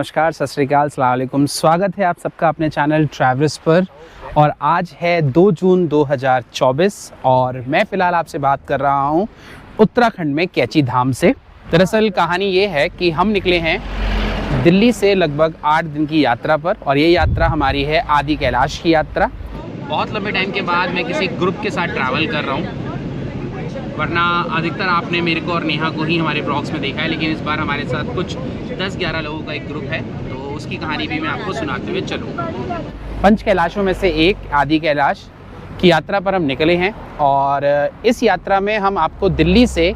नमस्कार, सत श्री अकाल, अस्सलाम वालेकुम। स्वागत है आप सबका अपने चैनल ट्रैवलर्स पर। और आज है 2 जून 2024 और मैं फ़िलहाल आपसे बात कर रहा हूँ उत्तराखंड में कैची धाम से। दरअसल कहानी ये है कि हम निकले हैं दिल्ली से लगभग 8 दिन की यात्रा पर और ये यात्रा हमारी है आदि कैलाश की यात्रा। बहुत लंबे टाइम के बाद मैं किसी ग्रुप के साथ ट्रैवल कर रहा हूँ, वरना अधिकतर आपने मेरे को और नेहा को ही हमारे ब्लॉग्स में देखा है, लेकिन इस बार हमारे साथ कुछ 10-11 लोगों का एक ग्रुप है, तो उसकी कहानी भी मैं आपको सुनाते हुए चलूँगा। पंच कैलाशों में से एक आदि कैलाश की यात्रा पर हम निकले हैं और इस यात्रा में हम आपको दिल्ली से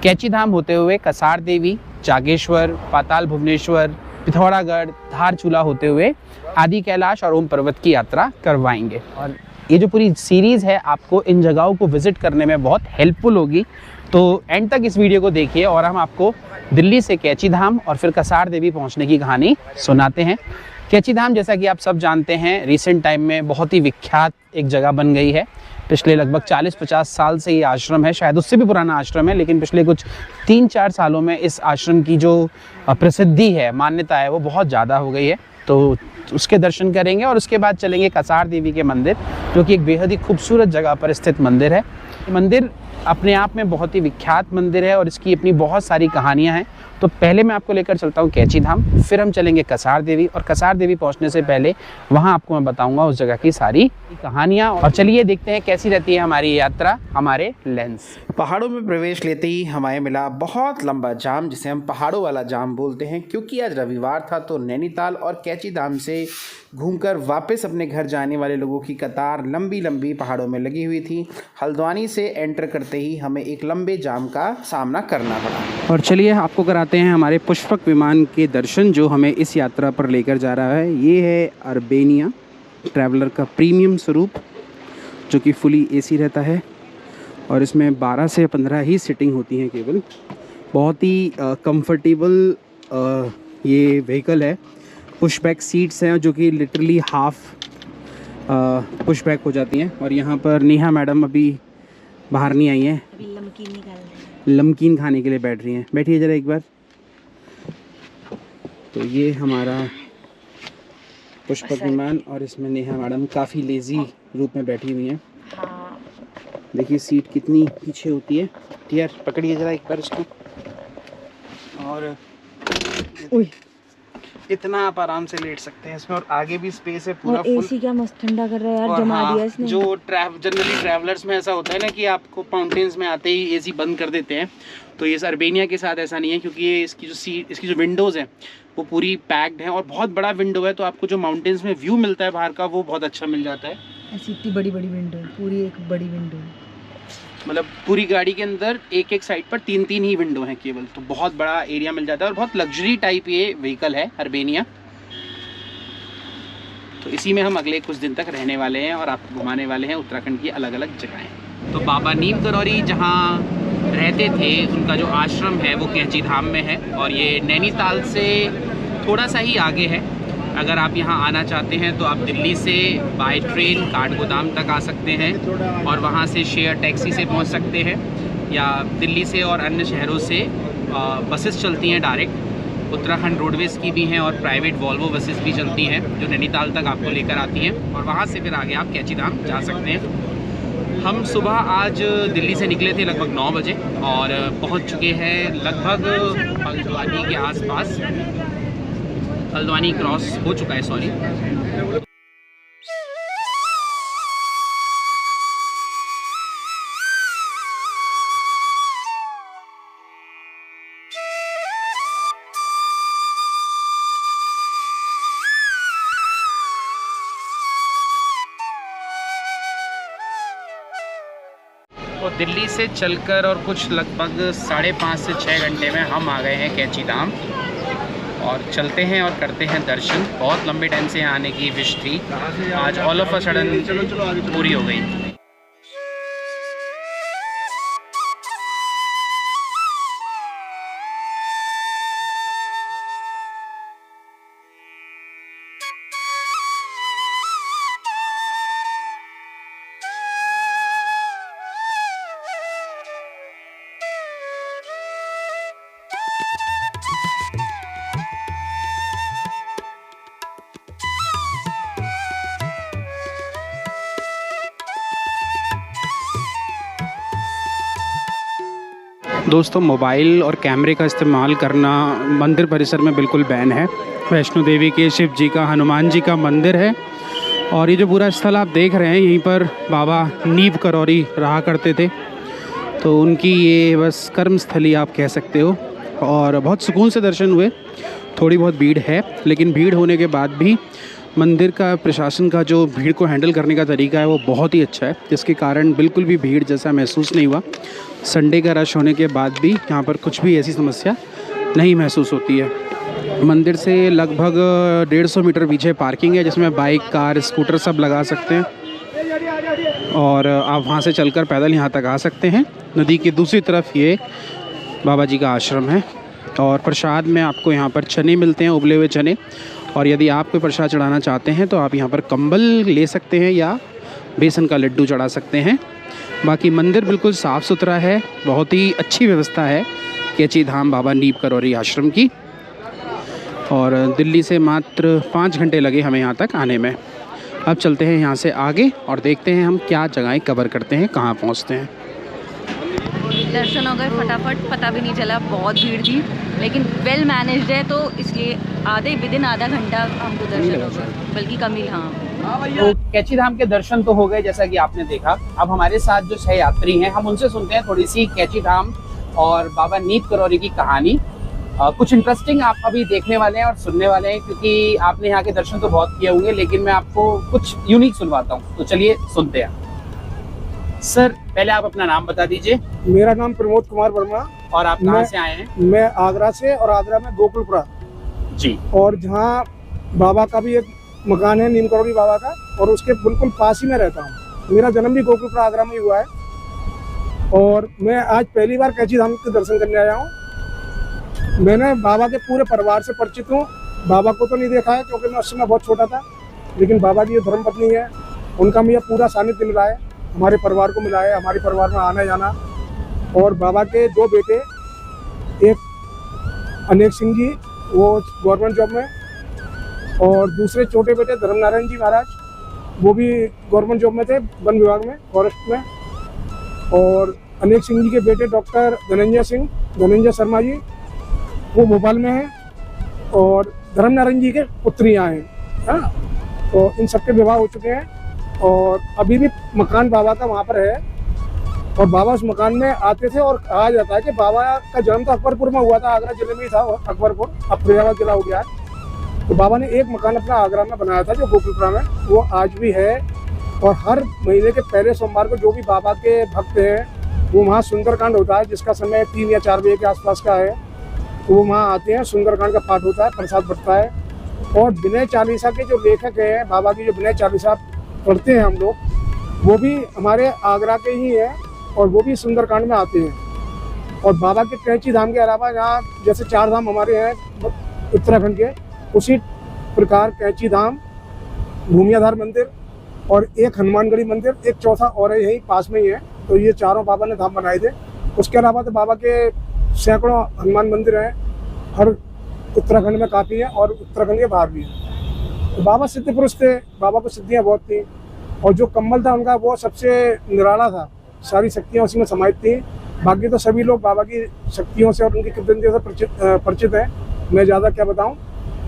कैची धाम होते हुए कसार देवी, जागेश्वर, पाताल भुवनेश्वर, पिथौरागढ़, धारचूला होते हुए आदि कैलाश और ओम पर्वत की यात्रा करवाएंगे। और ये जो पूरी सीरीज़ है आपको इन जगहों को विज़िट करने में बहुत हेल्पफुल होगी, तो एंड तक इस वीडियो को देखिए और हम आपको दिल्ली से कैची धाम और फिर कसार देवी पहुंचने की कहानी सुनाते हैं। कैची धाम जैसा कि आप सब जानते हैं रिसेंट टाइम में बहुत ही विख्यात एक जगह बन गई है। पिछले लगभग 40-50 साल से ये आश्रम है, शायद उससे भी पुराना आश्रम है, लेकिन पिछले कुछ 3-4 सालों में इस आश्रम की जो प्रसिद्धि है, मान्यता है, वो बहुत ज़्यादा हो गई है। तो उसके दर्शन करेंगे और उसके बाद चलेंगे कसार देवी के मंदिर, जो कि एक बेहद ही खूबसूरत जगह पर स्थित मंदिर है। मंदिर अपने आप में बहुत ही विख्यात मंदिर है और इसकी अपनी बहुत सारी कहानियां हैं। तो पहले मैं आपको लेकर चलता हूं कैची धाम, फिर हम चलेंगे कसार देवी और कसार देवी पहुंचने से पहले वहां आपको मैं बताऊंगा उस जगह की सारी कहानियां। और चलिए देखते हैं कैसी रहती है हमारी यात्रा हमारे लेंस। पहाड़ों में प्रवेश लेते ही हमें मिला बहुत लंबा जाम, जिसे हम पहाड़ों वाला जाम बोलते हैं, क्योंकि आज रविवार था। तो नैनीताल और कैची धाम से घूमकर वापस अपने घर जाने वाले लोगों की कतार लंबी लंबी पहाड़ों में लगी हुई थी। हल्द्वानी से एंटर करते ही हमें एक लंबे जाम का सामना करना पड़ा। और चलिए आपको कराते हैं हमारे पुष्पक विमान के दर्शन, जो हमें इस यात्रा पर लेकर जा रहा है। ये है अर्बेनिया ट्रैवलर का प्रीमियम स्वरूप, जो कि फुली एसी रहता है और इसमें 12 से 15 ही सीटिंग होती हैं केवल। बहुत ही कंफर्टेबल ये व्हीकल है। पुशबैक सीट्स हैं जो कि लिटरली हाफ पुशबैक हो जाती हैं। और यहाँ पर नेहा मैडम अभी बाहर नहीं आई हैं, नमकीन खाने के लिए बैठ रही हैं। बैठिए ज़रा एक बार। तो ये हमारा पुष्पक विमान और इसमें नेहा मैडम काफ़ी लेज़ी रूप में बैठी हुई हैं। देखिए सीट कितनी पीछे होती है। यार पकड़िए ज़रा एक बार इसको। और इतना आप आराम से लेट सकते हैं इसमें, और आगे भी स्पेस है पूरा। और एसी क्या मस्त ठंडा कर रहा है यार, जमा दिया इसने। जो जनरली ट्रैवलर्स में ऐसा होता है ना कि आपको माउंटेन्स में आते ही एसी बंद कर देते हैं, तो ये अर्बेनिया के साथ ऐसा नहीं है, क्योंकि ये इसकी जो विंडोज़ हैं वो पूरी पैक्ड हैं और बहुत बड़ा विंडो है, तो आपको जो माउंटेन्स में व्यू मिलता है बाहर का वो बहुत अच्छा मिल जाता है। ऐसी इतनी बड़ी बड़ी विंडो, पूरी एक बड़ी विंडो, मतलब पूरी गाड़ी के अंदर एक साइड पर 3-3 ही विंडो हैं केवल, तो बहुत बड़ा एरिया मिल जाता है और बहुत लग्जरी टाइप ये व्हीकल है अर्बेनिया। तो इसी में हम अगले कुछ दिन तक रहने वाले हैं और आपको घुमाने वाले हैं उत्तराखंड की अलग अलग जगहें। तो बाबा नीम करौरी जहाँ रहते थे उनका जो आश्रम है वो कैची धाम में है और ये नैनीताल से थोड़ा सा ही आगे है। अगर आप यहाँ आना चाहते हैं तो आप दिल्ली से बाय ट्रेन काठगोदाम तक आ सकते हैं और वहाँ से शेयर टैक्सी से पहुँच सकते हैं, या दिल्ली से और अन्य शहरों से बसेस चलती हैं डायरेक्ट। उत्तराखंड रोडवेज़ की भी हैं और प्राइवेट वॉल्वो बसेस भी चलती हैं जो नैनीताल तक आपको लेकर आती हैं और वहाँ से फिर आगे आप कैची धाम जा सकते हैं। हम सुबह आज दिल्ली से निकले थे लगभग 9 बजे और पहुँच चुके हैं लगभग हल्द्वानी के आसपास। हल्द्वानी क्रॉस हो चुका है, सॉरी। तो दिल्ली से चलकर और कुछ लगभग 5.5 से 6 घंटे में हम आ गए हैं कैची धाम और चलते हैं और करते हैं दर्शन। बहुत लंबे टाइम से यहाँ आने की विश थी, आज ऑल ऑफ अ सडन पूरी हो गई। दोस्तों मोबाइल और कैमरे का इस्तेमाल करना मंदिर परिसर में बिल्कुल बैन है। वैष्णो देवी के शिव जी का, हनुमान जी का मंदिर है और ये जो पूरा स्थल आप देख रहे हैं, यहीं पर बाबा नीब करौरी रहा करते थे, तो उनकी ये बस कर्म स्थली आप कह सकते हो। और बहुत सुकून से दर्शन हुए। थोड़ी बहुत भीड़ है, लेकिन भीड़ होने के बाद भी मंदिर का प्रशासन का जो भीड़ को हैंडल करने का तरीका है वो बहुत ही अच्छा है, जिसके कारण बिल्कुल भी भीड़ जैसा महसूस नहीं हुआ। संडे का रश होने के बाद भी यहाँ पर कुछ भी ऐसी समस्या नहीं महसूस होती है। मंदिर से लगभग 150 मीटर पीछे पार्किंग है, जिसमें बाइक, कार, स्कूटर सब लगा सकते हैं और आप वहाँ से चलकर पैदल यहाँ तक आ सकते हैं। नदी की दूसरी तरफ ये बाबा जी का आश्रम है और प्रसाद में आपको यहाँ पर चने मिलते हैं, उबले हुए चने। और यदि आप कोई प्रसाद चढ़ाना चाहते हैं तो आप यहाँ पर कंबल ले सकते हैं या बेसन का लड्डू चढ़ा सकते हैं। बाकी मंदिर बिल्कुल साफ़ सुथरा है, बहुत ही अच्छी व्यवस्था है कैची धाम बाबा नीब करौरी आश्रम की। और दिल्ली से मात्र 5 घंटे लगे हमें यहाँ तक आने में। अब चलते हैं यहाँ से आगे और देखते हैं हम क्या जगहें कवर करते हैं, कहाँ पहुँचते हैं। दर्शन हो गए फटाफट, पता भी नहीं चला, बहुत भीड़ थी, लेकिन वेल मैनेज्ड है, तो इसलिए विदिन आधा घंटा हमको दर्शन हो गए, बल्कि कम ही। हाँ, तो कैची धाम के दर्शन तो हो गए जैसा कि आपने देखा। अब हमारे साथ जो सह यात्री हैं, हम उनसे सुनते हैं थोड़ी सी कैची धाम और बाबा नीब करौरी की कहानी। कुछ इंटरेस्टिंग आप अभी देखने वाले हैं और सुनने वाले हैं, क्योंकि आपने यहाँ के दर्शन तो बहुत किए होंगे, लेकिन मैं आपको कुछ यूनिक सुनवाता हूँ। तो चलिए सुनते हैं। सर, पहले आप अपना नाम बता दीजिए। मेरा नाम प्रमोद कुमार वर्मा। और आप कहाँ से आए हैं? मैं आगरा से, और आगरा में गोकुलपुरा जी। और जहाँ बाबा का भी एक मकान है, नीम करौरी बाबा का, और उसके बिल्कुल पास ही में रहता हूँ। मेरा जन्म भी गोकुलपुरा आगरा में ही हुआ है और मैं आज पहली बार कैची धाम के दर्शन करने आया हूँ। मैंने बाबा के पूरे परिवार से परिचित हूँ। बाबा को तो नहीं देखा है क्योंकि मैं उस समय बहुत छोटा था, लेकिन बाबा की जो धर्मपत्नी है उनका मुझे पूरा सानिध्य मिला है, हमारे परिवार को मिला है, हमारे परिवार में आना जाना। और बाबा के 2 बेटे, एक अनेक सिंह जी, वो गवर्नमेंट जॉब में, और दूसरे छोटे बेटे धर्म नारायण जी महाराज, वो भी गवर्नमेंट जॉब में थे, वन विभाग में, फॉरेस्ट में। और अनेक सिंह जी के बेटे डॉक्टर धनंजय शर्मा जी, वो भोपाल में हैं। और धर्म नारायण जी के पुत्री यहाँ हैं। हाँ, तो इन सबके विवाह हो चुके हैं और अभी भी मकान बाबा का वहाँ पर है। और बाबा उस मकान में आते थे और कहा जाता है कि बाबा का जन्म तो अकबरपुर में हुआ था, आगरा जिले में ही था अकबरपुर, अब फरीदाबाद जिला हो गया है। तो बाबा ने एक मकान अपना आगरा में बनाया था जो गोकुलपुरा में, वो आज भी है। और हर महीने के पहले सोमवार को जो भी बाबा के भक्त हैं वो वहाँ सुंदरकांड होता है, जिसका समय 3 या 4 बजे के आसपास का है। तो वो वहाँ आते हैं, सुंदरकांड का पाठ होता है, प्रसाद बंटता है। और विनय चालीसा के जो लेखक हैं, बाबा की जो विनय चालीसा पढ़ते हैं हम लोग, वो भी हमारे आगरा के ही हैं और वो भी सुंदरकांड में आते हैं। और बाबा के कैची धाम के अलावा यहाँ जैसे 4 धाम हमारे हैं उत्तराखंड के, उसी प्रकार कैची धाम, भूमियाधार मंदिर और एक हनुमानगढ़ी मंदिर, एक चौथा और है यही पास में ही है। तो ये 4 बाबा ने धाम बनाए थे। उसके अलावा तो बाबा के सैकड़ों हनुमान मंदिर हैं, हर उत्तराखंड में काफ़ी हैं और उत्तराखंड के बाहर भी हैं। तो बाबा सिद्ध पुरुष थे, बाबा को सिद्धियाँ बहुत थी। और जो कम्बल था उनका वो सबसे निराला था, सारी शक्तियाँ उसी में समाहित थी। बाकी तो सभी लोग बाबा की शक्तियों से और उनकी कृतज्ञता से परिचित हैं, मैं ज़्यादा क्या बताऊं।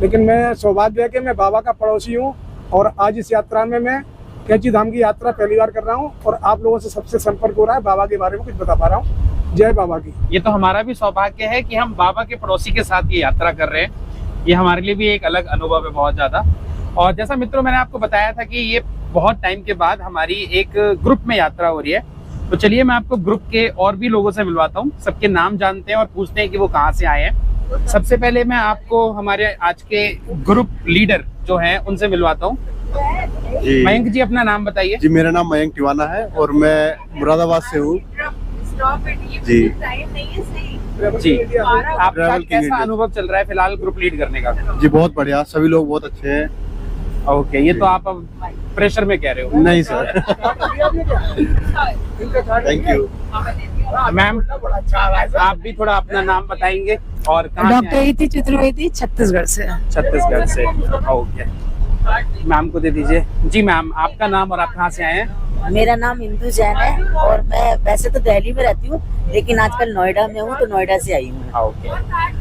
लेकिन मैं सौभाग्य है कि मैं बाबा का पड़ोसी हूं और आज इस यात्रा में मैं कैची धाम की यात्रा पहली बार कर रहा हूं और आप लोगों से सबसे संपर्क हो रहा है, बाबा के बारे में कुछ बता पा रहा हूं। जय बाबा की। ये तो हमारा भी सौभाग्य है कि हम बाबा के पड़ोसी के साथ ये यात्रा कर रहे हैं। ये हमारे लिए भी एक अलग अनुभव है बहुत ज़्यादा। और जैसा मित्रों मैंने आपको बताया था कि ये बहुत टाइम के बाद हमारी एक ग्रुप में यात्रा हो रही है। तो चलिए मैं आपको ग्रुप के और भी लोगों से मिलवाता हूँ, सबके नाम जानते हैं और पूछते हैं कि वो कहाँ से आए हैं। सबसे पहले मैं आपको हमारे आज के ग्रुप लीडर जो हैं उनसे मिलवाता हूँ। मयंक जी, अपना नाम बताइए। जी, मेरा नाम मयंक टिवाना है और मैं मुरादाबाद से हूँ। जी जी, आपका कैसा अनुभव चल रहा है फिलहाल ग्रुप लीड करने का? जी बहुत बढ़िया, सभी लोग बहुत अच्छे हैं। ओके, ये तो आप अब प्रेशर में कह रहे हो? नहीं सर। Thank you ma'am. आप भी थोड़ा अपना नाम बताएंगे और कहाँ से आए? डॉक्टर इति चतुर्वेदी, छत्तीसगढ़ से। छत्तीसगढ़ से, ओके। मैम को दे दीजिए। जी मैम, आपका नाम और आप कहाँ से आए हैं? मेरा नाम इंदु जैन है और मैं वैसे तो दिल्ली में रहती हूँ, लेकिन आजकल नोएडा में हूँ, तो नोएडा से आई हूँ। ओके।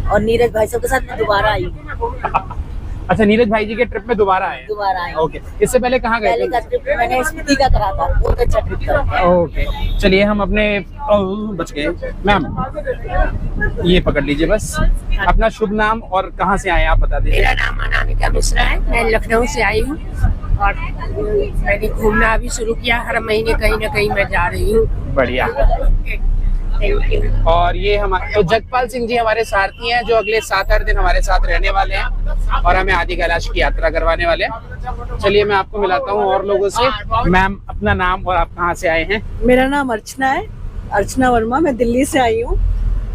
और नीरज भाई साहब के साथ मैं दोबारा आई हूँ। अच्छा, नीरज भाई जी के ट्रिप में दोबारा आए हैं? दोबारा आई हूँ। ओके, इससे पहले कहाँ गए पहले थे? का ट्रिप मैंने स्मृति का करा था, बहुत अच्छा ट्रिप था। ओके, चलिए हम अपने बच गए। मैम ये पकड़ लीजिए बस, अपना शुभ नाम और कहाँ से आए आप बता दीजिए। मेरा नाम अनामिका मिश्रा है, मैं लखनऊ से आई हूँ और मैंने घूमना अभी शुरू किया। हर महीने कहीं ना कहीं मैं जा रही हूँ। बढ़िया। और ये हमारे तो जगपाल सिंह जी हमारे सारथी हैं, जो अगले 7-8 दिन हमारे साथ रहने वाले हैं और हमें आदि कैलाश की यात्रा करवाने वाले हैं। चलिए मैं आपको मिलाता हूँ और लोगों से। मैम अपना नाम और आप कहाँ से आए हैं? मेरा नाम अर्चना है, अर्चना वर्मा। मैं दिल्ली से आई हूँ।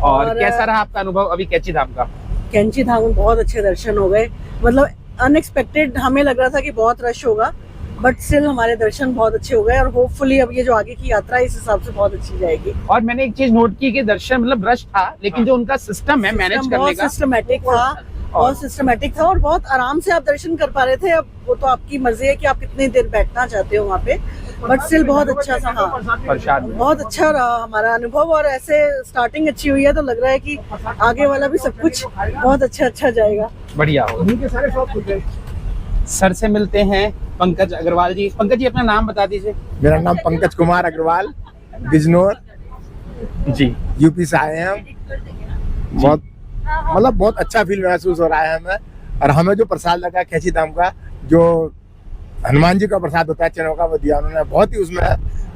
और कैसा रहा आपका अनुभव अभी कैची धाम का? कैंची धाम में बहुत अच्छे दर्शन हो गए, मतलब अनएक्सपेक्टेड। हमें लग रहा था कि बहुत रश होगा, बट स्टिल हमारे दर्शन बहुत अच्छे हो गए और होपफुली अब ये जो आगे की यात्रा है इस हिसाब से बहुत अच्छी जाएगी। और मैंने एक चीज नोट की कि दर्शन मतलब रश था, लेकिन जो उनका सिस्टम है मैनेज करने बहुत का सिस्टमेटिक था, बहुत सिस्टमेटिक था और बहुत आराम से आप दर्शन कर पा रहे थे। अब वो तो आपकी मर्जी है कि आप कितनी देर बैठना चाहते हो वहाँ पे, बट स्टिल बहुत अच्छा सा। हाँ, प्रसाद बहुत अच्छा रहा हमारा अनुभव और ऐसे स्टार्टिंग अच्छी हुई है तो लग रहा है कि आगे वाला भी सब कुछ बहुत अच्छा जाएगा। बढ़िया हो। सर से मिलते हैं पंकज अग्रवाल जी। पंकज जी अपना नाम बता दीजिए। मेरा नाम पंकज कुमार अग्रवाल, बिजनौर जी, यूपी से आए हैं हम। बहुत अच्छा फील महसूस हो रहा है हमें। और हमें जो प्रसाद लगा कैची धाम का, जो हनुमान जी का प्रसाद होता है चनों का, वो दिया उन्होंने। बहुत ही उसमें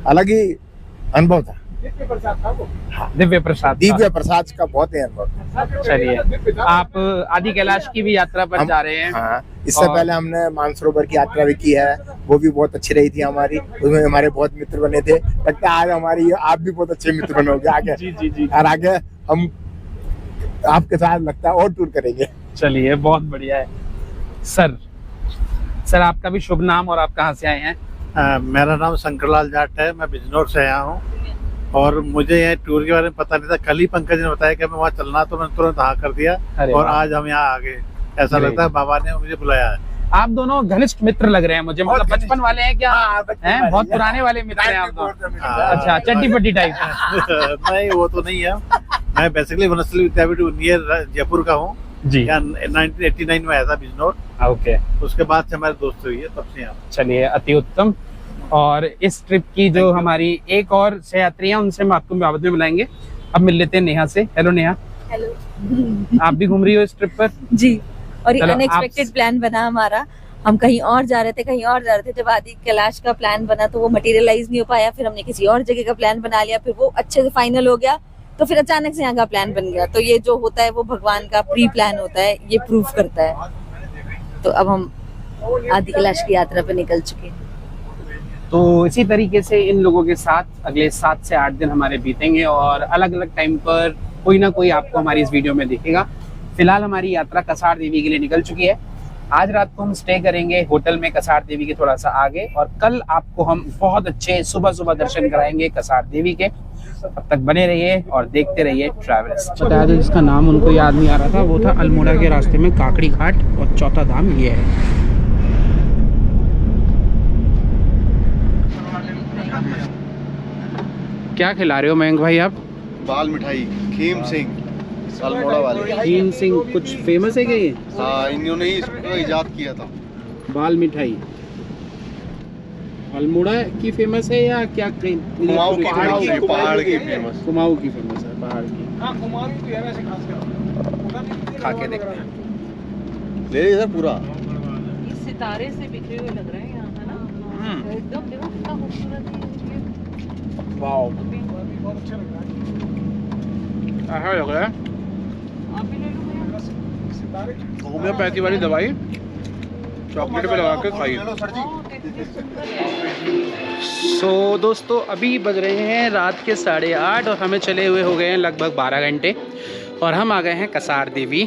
अलग ही अनुभव था। दिव्य प्रसाद का बहुत ही अनुभव। चलिए, आप आदि कैलाश की भी यात्रा पर जा रहे हैं? हाँ, इससे पहले हमने मानसरोवर की यात्रा भी की है, वो भी बहुत अच्छी रही थी हमारी। उसमें हमारे बहुत मित्र बने थे। लगता है आज हमारी आप भी बहुत अच्छे मित्र बनोगे आगे। जी। और आगे हम आपके साथ लगता है और टूर करेंगे। चलिए, बहुत बढ़िया है। सर आपका भी शुभ नाम और आप कहाँ से आए हैं? मेरा नाम शंकरलाल जाट है, मैं बिजनौर से आया हूँ और मुझे यहाँ टूर के बारे में पता नहीं था। कल ही पंकज ने बताया कि मैं वहाँ चलना, तो मैंने तुरंत हाँ कर दिया और आज हम यहाँ आ गए। ऐसा लगता है बाबा ने मुझे बुलाया है। आप दोनों घनिष्ठ मित्र लग रहे हैं मुझे, मतलब बचपन वाले हैं क्या? हैं, बहुत पुराने वाले मित्र हैं आप दोनों। अच्छा, चट्टी पट्टी टाइप। नहीं, वो तो नहीं है। मैं बेसिकली वनस्थली विद्यापीठ नियर जयपुर का हूँ जी। 1989 में आया था बिजनौर। ओके, उसके बाद से हमारी दोस्ती हुई है, तब से यहाँ। चलिए, अति उत्तम। और इस ट्रिप की जो हमारी एक और सहयात्री हैं, उनसे हम आपको बाद में मिलाएंगे। अब मिल लेते हैं नेहा से। हेलो नेहा। हेलो। आप भी घूम रही हो इस ट्रिप पर? जी, और ये चलो, अनएक्सपेक्टेड प्लान बना हमारा। हम कहीं और जा रहे थे, जब आदि कैलाश का प्लान बना तो वो मटेरियलाइज नहीं हो पाया। फिर हमने किसी और जगह का प्लान बना लिया, फिर वो अच्छे से फाइनल हो गया, तो फिर अचानक से यहाँ का प्लान बन गया। तो ये जो होता है वो भगवान का प्री प्लान होता है, ये प्रूफ करता है। तो अब हम आदि कैलाश की यात्रा पे निकल चुके हैं। तो इसी तरीके से इन लोगों के साथ अगले 7 से 8 दिन हमारे बीतेंगे और अलग अलग टाइम पर कोई ना कोई आपको हमारी इस वीडियो में दिखेगा। फिलहाल हमारी यात्रा कसार देवी के लिए निकल चुकी है। आज रात को हम स्टे करेंगे होटल में कसार देवी के थोड़ा सा आगे, और कल आपको हम बहुत अच्छे सुबह दर्शन कराएंगे कसार देवी के। तब तक बने रहिए और देखते रहिए ट्रैवलर्स। बताया था जिसका नाम उनको याद नहीं आ रहा था, वो था अल्मोड़ा के रास्ते में काकड़ी घाट, और चौथा धाम ये है। क्या खिला रहे हो मयंक भाई आप? बाल मिठाई खीम सिंह अल्मोड़ा वाले। खीम सिंह कुछ फेमस है क्या ये? हाँ, इन्होंने ही इसको इजाद किया था। बाल मिठाई अल्मोड़ा की फेमस है या क्या? कुमाऊं की पहाड़ की फेमस। कुमाऊं की फेमस है, पहाड़ की। खा के देखते हैं। ले लीजिए सर पूरा। इस सितारे से बिखरे हुए लग रहे हैं यहाँ, है ना? एकदम देखो कितना खूबसूरत है। वाओ, ऐसा लग रहा है होम्योपैथी वाली दवाई चॉकलेट पे लगा के खाइए। सो दोस्तों, अभी बज रहे हैं रात के 8:30 और हमें चले हुए हो गए हैं लगभग 12 घंटे, और हम आ गए हैं कसार देवी।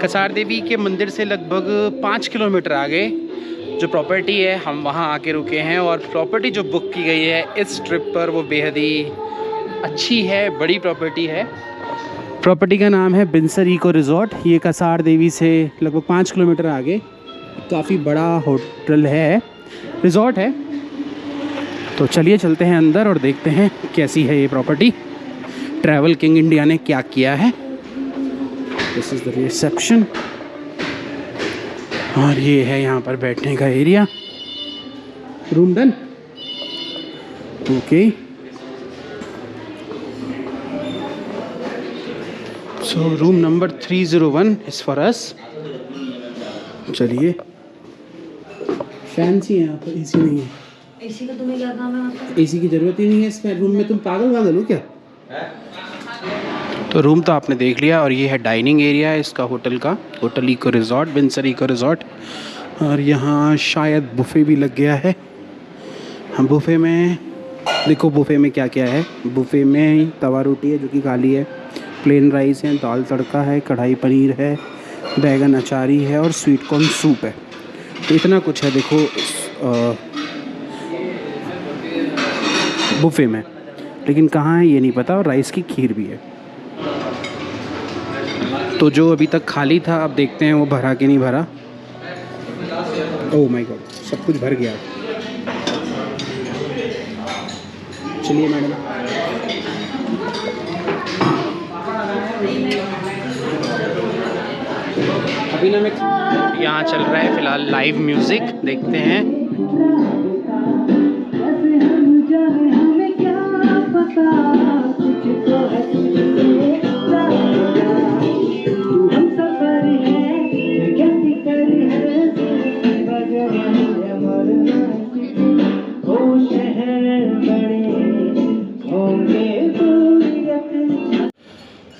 कसार देवी के मंदिर से लगभग 5 किलोमीटर आगे जो प्रॉपर्टी है, हम वहाँ आके रुके हैं। और प्रॉपर्टी जो बुक की गई है इस ट्रिप पर वो बेहद ही अच्छी है, बड़ी प्रॉपर्टी है। प्रॉपर्टी का नाम है बिनसर इको रिजॉर्ट। ये कसार देवी से लगभग 5 किलोमीटर आगे काफ़ी बड़ा होटल है, रिजॉर्ट है। तो चलिए चलते हैं अंदर और देखते हैं कैसी है ये प्रॉपर्टी। ट्रैवल किंग इंडिया ने क्या किया है। दिस इज़ द रिसेप्शन और ये है यहाँ पर बैठने का area. Room done, okay. So room number 301 is for us. चलिए, फैंसी है यहाँ पर, एसी नहीं है। एसी का तुम्हें क्या काम है? एसी की ज़रूरत ही नहीं है इस रूम में। तुम पागल हो क्या? तो रूम तो आपने देख लिया और ये है डाइनिंग एरिया है इसका होटल का, hotel eco resort, Binsar eco resort. और यहाँ शायद बुफ़े भी लग गया है। हम बुफ़े में देखो, बुफ़े में क्या क्या है। बुफ़े में तवा रोटी है जो कि खाली है, प्लेन राइस है, दाल तड़का है, कढ़ाई पनीर है, बैगन अचारी है और स्वीट कॉर्न सूप है। तो इतना कुछ है देखो बुफ़े में, लेकिन कहाँ है ये नहीं पता। और राइस की खीर भी है। तो जो अभी तक खाली था, अब देखते हैं वो भरा कि नहीं भरा। ओह माय गॉड, सब कुछ भर गया। चलिए मैडम, अभी ना मैं यहाँ चल रहा है फ़िलहाल लाइव म्यूज़िक, देखते हैं।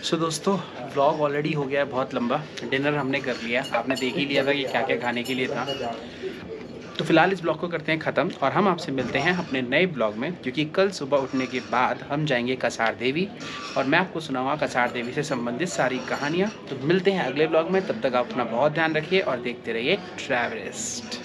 सो दोस्तों, व्लॉग ऑलरेडी हो गया है बहुत लंबा। डिनर हमने कर लिया, आपने देख ही लिया था कि क्या क्या खाने के लिए था। तो फिलहाल इस ब्लॉग को करते हैं ख़त्म और हम आपसे मिलते हैं अपने नए ब्लॉग में, क्योंकि कल सुबह उठने के बाद हम जाएंगे कसार देवी और मैं आपको सुनाऊंगा कसार देवी से संबंधित सारी कहानियाँ। तो मिलते हैं अगले ब्लॉग में, तब तक आप अपना बहुत ध्यान रखिए और देखते रहिए ट्रैवलिस्ट।